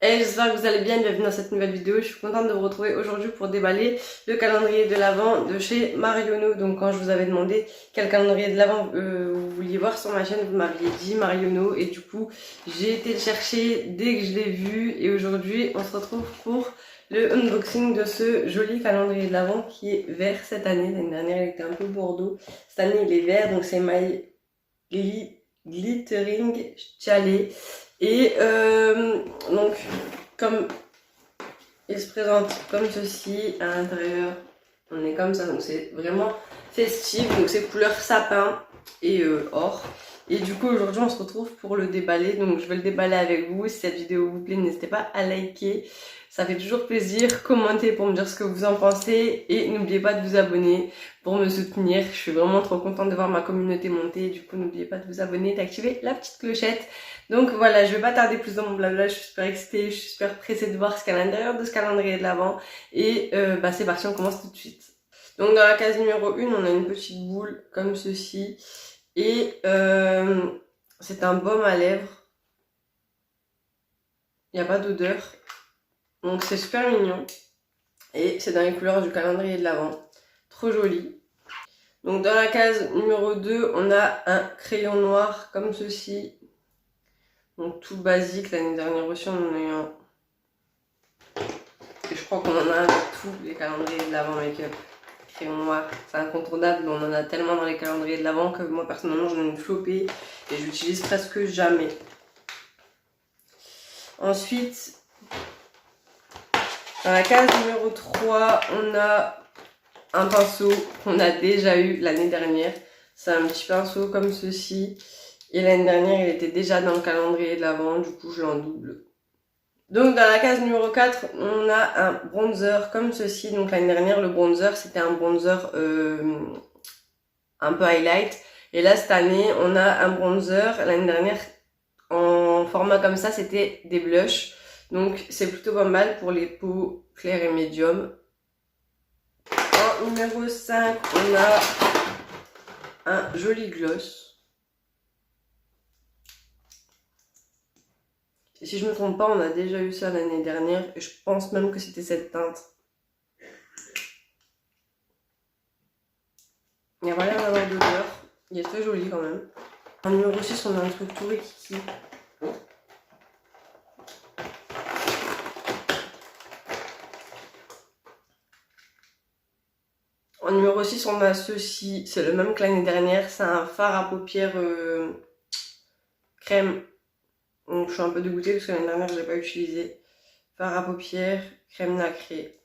Hey, j'espère que vous allez bien, bienvenue dans cette nouvelle vidéo. Je suis contente de vous retrouver aujourd'hui pour déballer le calendrier de l'Avent de chez Marionneau. Donc quand je vous avais demandé quel calendrier de l'Avent vous vouliez voir sur ma chaîne, vous m'aviez dit Marionneau et du coup j'ai été le chercher dès que je l'ai vu et aujourd'hui on se retrouve pour le unboxing de ce joli calendrier de l'Avent qui est vert cette année. L'année dernière il était un peu bordeaux, cette année il est vert donc c'est My Glittering Chalet. Et donc, comme il se présente comme ceci, à l'intérieur, on est comme ça, donc c'est vraiment festif, donc c'est couleur sapin et or. Et du coup, aujourd'hui, on se retrouve pour le déballer, donc je vais le déballer avec vous. Si cette vidéo vous plaît, n'hésitez pas à liker, ça fait toujours plaisir. Commentez pour me dire ce que vous en pensez et n'oubliez pas de vous abonner pour me soutenir. Je suis vraiment trop contente de voir ma communauté monter, du coup, n'oubliez pas de vous abonner et d'activer la petite clochette. Donc voilà, je vais pas tarder plus dans mon blabla, je suis super excitée, je suis super pressée de voir ce qu'il y a à l'intérieur de ce calendrier de l'Avent. Et c'est parti, on commence tout de suite. Donc dans la case numéro 1, on a une petite boule comme ceci. Et c'est un baume à lèvres. Il n'y a pas d'odeur. Donc c'est super mignon. Et c'est dans les couleurs du calendrier de l'Avent. Trop joli. Donc dans la case numéro 2, on a un crayon noir comme ceci. Donc tout basique, l'année dernière aussi on en a eu un. Et je crois qu'on en a avec tous les calendriers de l'Avent make-up. Crayon noir, c'est incontournable, on en a tellement dans les calendriers de l'Avent que moi personnellement j'en ai une flopée et je l'utilise presque jamais. Ensuite, dans la case numéro 3, on a un pinceau qu'on a déjà eu l'année dernière. C'est un petit pinceau comme ceci. Et l'année dernière, il était déjà dans le calendrier de l'Avent, du coup je l'en double. Donc dans la case numéro 4, on a un bronzer comme ceci. Donc l'année dernière, le bronzer, c'était un bronzer un peu highlight. Et là, cette année, on a un bronzer. L'année dernière, en format comme ça, c'était des blushs. Donc c'est plutôt pas mal pour les peaux claires et médium. En numéro 5, on a un joli gloss. Et si je me trompe pas, on a déjà eu ça l'année dernière et je pense même que c'était cette teinte. Il n'y a pas l'air d'avoir d'odeur. Il est très joli quand même. En numéro 6, on a un truc tout rikiki. En numéro 6, on a ceci. C'est le même que l'année dernière. C'est un fard à paupières crème. Donc je suis un peu dégoûtée parce que l'année dernière, je ne l'ai pas utilisé. Fard à paupières, crème nacrée.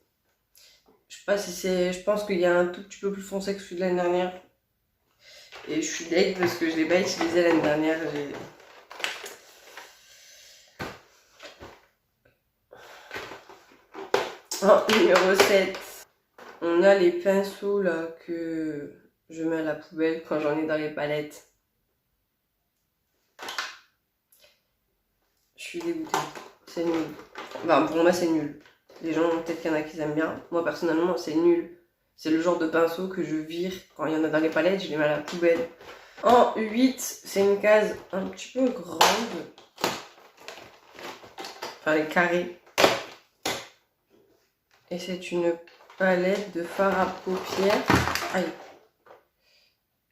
Je sais pas si c'est... Je pense qu'il y a un tout petit peu plus foncé que celui de l'année dernière. Et je suis deg parce que je ne l'ai pas utilisé l'année dernière. En numéro 7, on a les pinceaux là que je mets à la poubelle quand j'en ai dans les palettes. Je suis dégoûtée. C'est nul. Enfin, pour moi, c'est nul. Les gens, peut-être qu'il y en a qui aiment bien. Moi, personnellement, c'est nul. C'est le genre de pinceau que je vire. Quand il y en a dans les palettes, je les mets à la poubelle. En 8, c'est une case un petit peu grande. Enfin, elle est carrée. Et c'est une palette de fard à paupières. Aïe.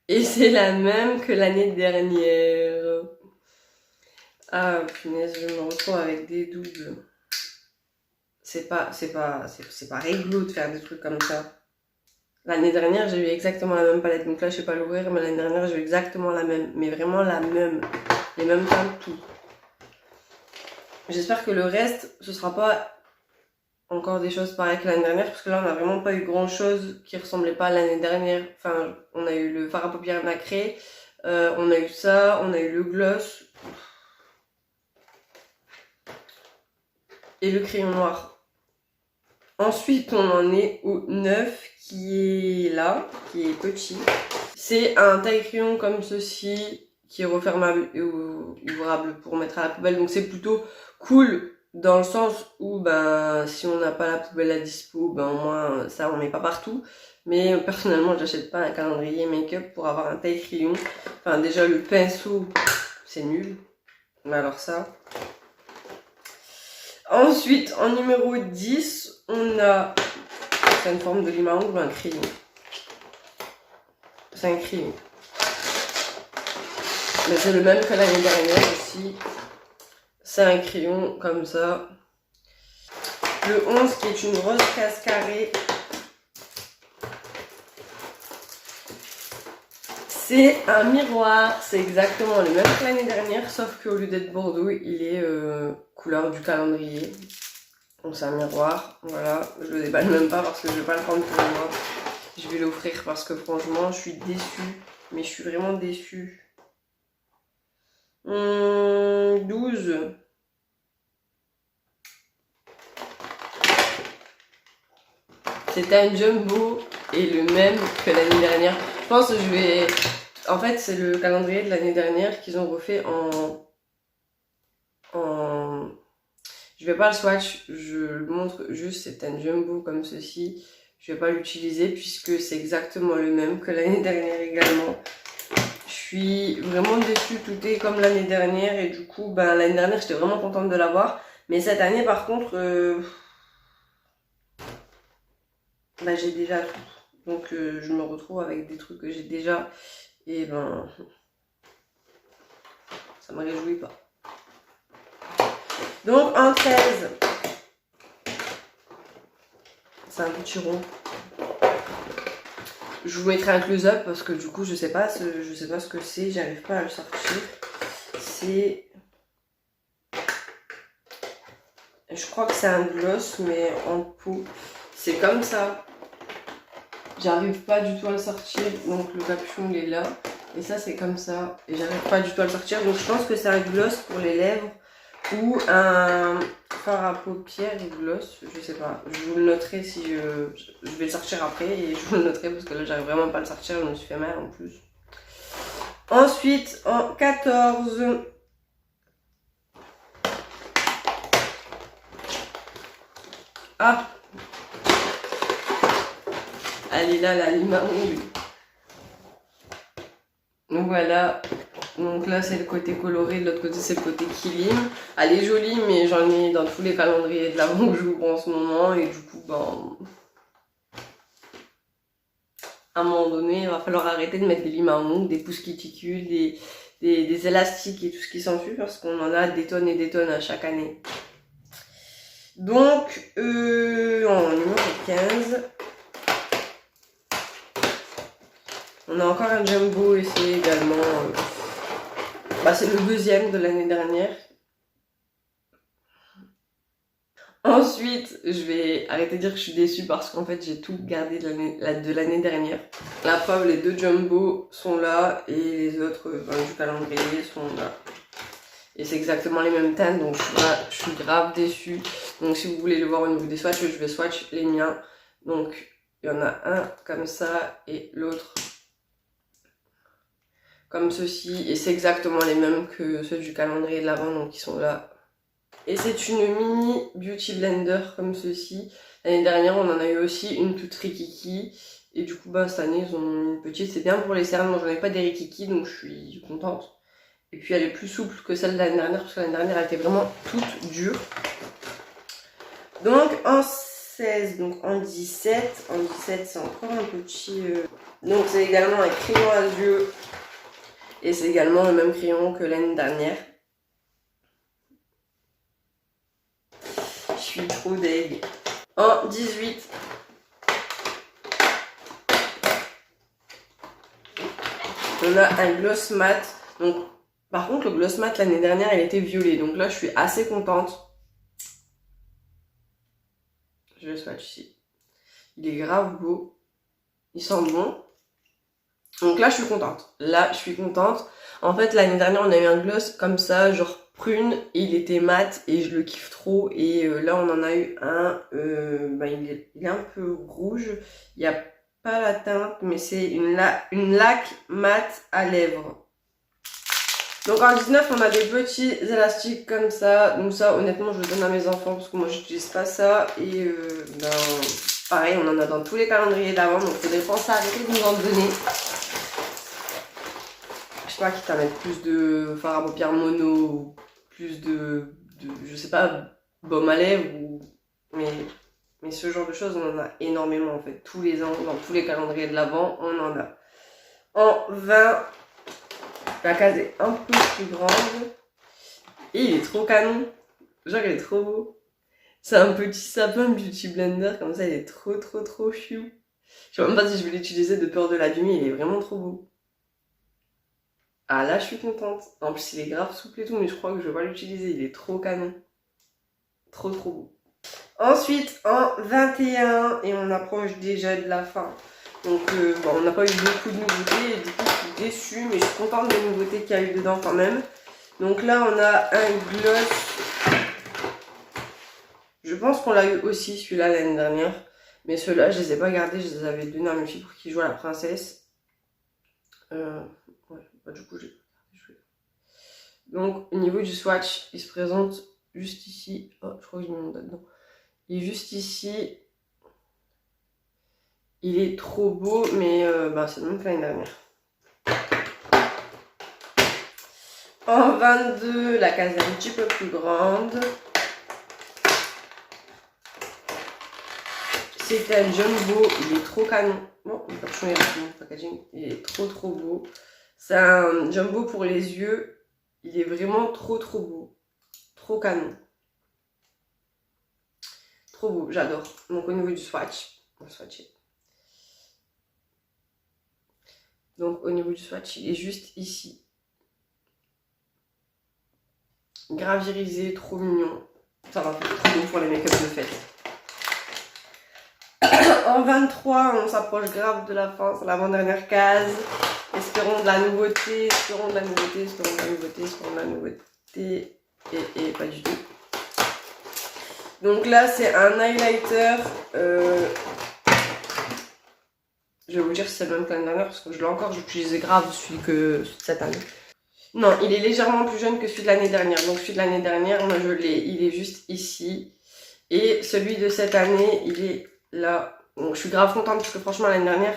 Et c'est la même que l'année dernière. Ah, punaise, je me retrouve avec des doubles. C'est pas réglo de faire des trucs comme ça. L'année dernière, j'ai eu exactement la même palette. Donc là, je sais pas l'ouvrir, mais l'année dernière, j'ai eu exactement la même. Mais vraiment la même. Les mêmes teintes, tout. J'espère que le reste, ce sera pas encore des choses pareilles que l'année dernière. Parce que là, on n'a vraiment pas eu grand chose qui ressemblait pas à l'année dernière. Enfin, on a eu le fard à paupières nacré. On a eu ça. On a eu le gloss. Et le crayon noir. Ensuite, on en est au 9 qui est là, qui est petit. C'est un taille-crayon comme ceci, qui est refermable et ouvrable pour mettre à la poubelle. Donc c'est plutôt cool dans le sens où ben, si on n'a pas la poubelle à dispo, ben, au moins ça on met pas partout. Mais personnellement, j'achète pas un calendrier make-up pour avoir un taille-crayon. Enfin déjà le pinceau, c'est nul. Mais alors ça... Ensuite, en numéro 10, on a... C'est une forme de lime à ongles ou un crayon? C'est un crayon. Mais c'est le même que l'année dernière aussi. C'est un crayon comme ça. Le 11 qui est une rose cascarée. C'est un miroir, c'est exactement le même que l'année dernière, sauf qu'au lieu d'être bordeaux, il est couleur du calendrier. Donc c'est un miroir, voilà, je le déballe même pas parce que je vais pas le prendre pour moi. Je vais l'offrir parce que franchement, je suis déçue, mais je suis vraiment déçue. 12. C'était un jumbo et le même que l'année dernière. Je pense que je vais... En fait, c'est le calendrier de l'année dernière qu'ils ont refait en... Je vais pas le swatch, je le montre juste, c'est un jumbo comme ceci. Je vais pas l'utiliser puisque c'est exactement le même que l'année dernière également. Je suis vraiment déçue, tout est comme l'année dernière et du coup, ben, l'année dernière j'étais vraiment contente de l'avoir. Mais cette année par contre, ben, j'ai déjà tout. Donc je me retrouve avec des trucs que j'ai déjà et ben, ça me réjouit pas. Donc en 13, c'est un petit rond. Je vous mettrai un close-up parce que du coup je sais pas ce que c'est, j'arrive pas à le sortir. C'est... Je crois que c'est un gloss mais en peau. C'est comme ça. J'arrive pas du tout à le sortir, donc le capuchon il est là. Et ça c'est comme ça, et j'arrive pas du tout à le sortir. Donc je pense que c'est un gloss pour les lèvres ou un fard à paupières et gloss, je sais pas. Je vous le noterai si je vais le sortir après et je vous le noterai parce que là j'arrive vraiment pas à le sortir, je me suis fait mal en plus. Ensuite en 14, ah, elle est là la lime à ongles. Donc voilà, donc là c'est le côté coloré, de l'autre côté c'est le côté qui lime. Elle est jolie mais j'en ai dans tous les calendriers de l'avant que j'ouvre en ce moment et du coup ben... À un moment donné il va falloir arrêter de mettre des limes à ongles, des pousses cuticules, des élastiques et tout ce qui s'ensuit parce qu'on en a des tonnes et des tonnes à chaque année. Donc en numéro 15, on a encore un jumbo et c'est également... bah, c'est le deuxième de l'année dernière. Ensuite, je vais arrêter de dire que je suis déçue parce qu'en fait j'ai tout gardé de l'année dernière. La preuve, les deux jumbo sont là et les autres du calendrier sont là. Et c'est exactement les mêmes teintes, donc je suis grave déçue. Donc si vous voulez le voir au niveau des swatchs, je vais swatch les miens. Donc il y en a un comme ça et l'autre comme ceci. Et c'est exactement les mêmes que ceux du calendrier de l'avant, donc ils sont là. Et c'est une mini beauty blender comme ceci. L'année dernière on en a eu aussi une toute rikiki. Et du coup bah, cette année ils ont mis une petite. C'est bien pour les cernes, moi j'en ai pas des rikiki donc je suis contente. Et puis elle est plus souple que celle de l'année dernière parce que l'année dernière elle était vraiment toute dure. Donc en 16, donc en 17. En 17 c'est encore un petit... Donc c'est également un crayon à yeux. Et c'est également le même crayon que l'année dernière. Je suis trop deg. En 18, on a un gloss mat. Donc, par contre, le gloss mat l'année dernière, il était violet. Donc là, je suis assez contente. Je le swatch ici. Il est grave beau. Il sent bon. Donc là, je suis contente. Là, je suis contente. En fait, l'année dernière, on a eu un gloss comme ça, genre prune, et il était mat, et je le kiffe trop. Et là, on en a eu un, il est un peu rouge. Il n'y a pas la teinte, mais c'est une laque mat à lèvres. Donc en 19, on a des petits élastiques comme ça. Donc ça, honnêtement, je le donne à mes enfants, parce que moi, j'utilise pas ça. Et pareil, on en a dans tous les calendriers d'avant, donc il faudrait penser à arrêter de nous en donner. Je sais pas, quitte à mettre plus de fard à paupières mono, plus de je sais pas, baume à lèvres mais ce genre de choses, on en a énormément en fait. Tous les ans, dans tous les calendriers de l'Avent, on en a. En 20, la case est un peu plus grande. Et il est trop canon. Genre, il est trop beau. C'est un petit sapin Beauty Blender, comme ça, il est trop chou. Je sais même pas si je vais l'utiliser de peur de l'abîmer, il est vraiment trop beau. Ah là, je suis contente. En plus, il est grave souple et tout, mais je crois que je vais pas l'utiliser, il est trop canon. Trop beau. Ensuite, en 21, et on approche déjà de la fin. Donc, bon, on n'a pas eu beaucoup de nouveautés, et du coup, je suis déçue, mais je suis contente des nouveautés qu'il y a eu dedans quand même. Donc là, on a un gloss. Je pense qu'on l'a eu aussi, celui-là, l'année dernière. Mais ceux-là, je les ai pas gardés, je les avais donnés à mes filles pour qu'ils jouent à la princesse. Ouais, bah, du coup, j'ai pas gardé. Donc, au niveau du swatch, il se présente juste ici. Oh, je crois que j'ai mis mon doigt dedans. Il est juste ici. Il est trop beau, mais bah, c'est le même que l'année dernière. En 22, la case est un petit peu plus grande. C'est un jumbo, il est trop canon. Bon, il va changer le packaging. Il est trop beau. C'est un jumbo pour les yeux. Il est vraiment trop beau. Trop canon. Trop beau, j'adore. Donc au niveau du swatch, on va swatcher. Donc au niveau du swatch, il est juste ici. Gravirisé, trop mignon. Ça va faire trop beau pour les make-up de fête. En 23, on s'approche grave de la fin, c'est l'avant-dernière case. Espérons de la nouveauté, espérons de la nouveauté, espérons de la nouveauté, espérons de la nouveauté. Et pas du tout. Donc là, c'est un highlighter. Je vais vous dire si c'est le même que l'année dernière, parce que je l'ai encore, j'utilisais grave celui de cette année. Non, il est légèrement plus jeune que celui de l'année dernière. Donc celui de l'année dernière, moi je l'ai, il est juste ici. Et celui de cette année, il est là. Donc je suis grave contente parce que franchement l'année dernière,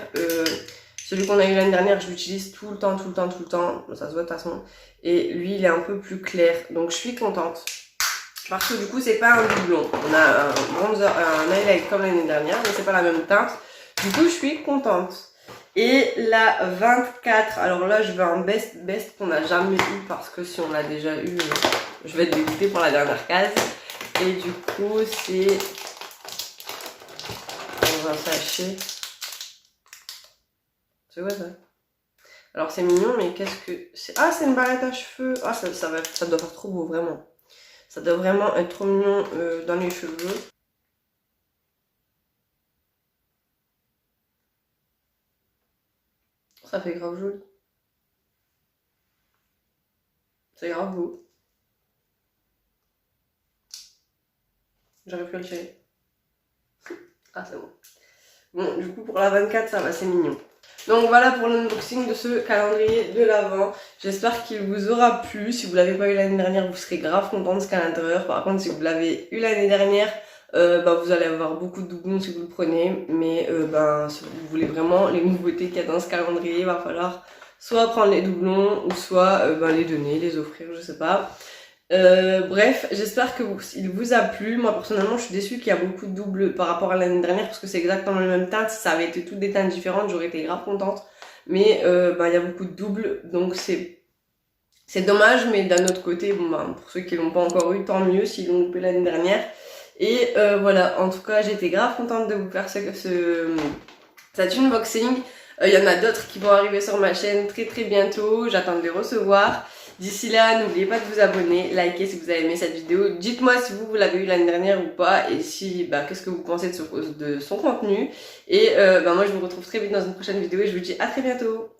celui qu'on a eu l'année dernière, je l'utilise tout le temps. Ça se voit de toute façon. Et lui, il est un peu plus clair. Donc je suis contente. Parce que du coup, c'est pas un doublon. On a un bronzer, un highlight comme l'année dernière, mais c'est pas la même teinte. Du coup, je suis contente. Et la 24, alors là, je veux un best qu'on n'a jamais eu parce que si on l'a déjà eu, je vais être dégoûtée pour la dernière case. Et du coup, c'est dans un sachet. C'est quoi ça? Alors c'est mignon, mais qu'est-ce que c'est? Ah, c'est une barrette à cheveux. Ah, ça doit faire trop beau, vraiment. Ça doit vraiment être trop mignon dans les cheveux. Ça fait grave joli. C'est grave beau. J'arrive plus à le tirer. Ah, c'est bon. Bon, du coup, pour la 24, ça va, c'est mignon. Donc voilà pour l'unboxing de ce calendrier de l'Avent. J'espère qu'il vous aura plu. Si vous l'avez pas eu l'année dernière, vous serez grave content de ce qu'il y a à l'intérieur. Par contre, si vous l'avez eu l'année dernière, bah, vous allez avoir beaucoup de doublons si vous le prenez. Mais ben, si vous voulez vraiment les nouveautés qu'il y a dans ce calendrier, il va falloir soit prendre les doublons ou soit ben, les donner, les offrir, je sais pas. Bref, j'espère il vous a plu. Moi personnellement je suis déçue qu'il y a beaucoup de doubles par rapport à l'année dernière parce que c'est exactement le même teinte. Si ça avait été toutes des teintes différentes, j'aurais été grave contente. Mais bah, il y a beaucoup de doubles, donc c'est dommage. Mais d'un autre côté, bon, bah, pour ceux qui l'ont pas encore eu, tant mieux s'ils l'ont loupé l'année dernière. Et voilà, en tout cas j'étais grave contente de vous faire cet unboxing. Il y en a d'autres qui vont arriver sur ma chaîne très bientôt. J'attends de les recevoir. D'ici là, n'oubliez pas de vous abonner, liker si vous avez aimé cette vidéo. Dites-moi si vous l'avez eu l'année dernière ou pas et si, bah, qu'est-ce que vous pensez de son contenu. Et bah, moi, je vous retrouve très vite dans une prochaine vidéo et je vous dis à très bientôt.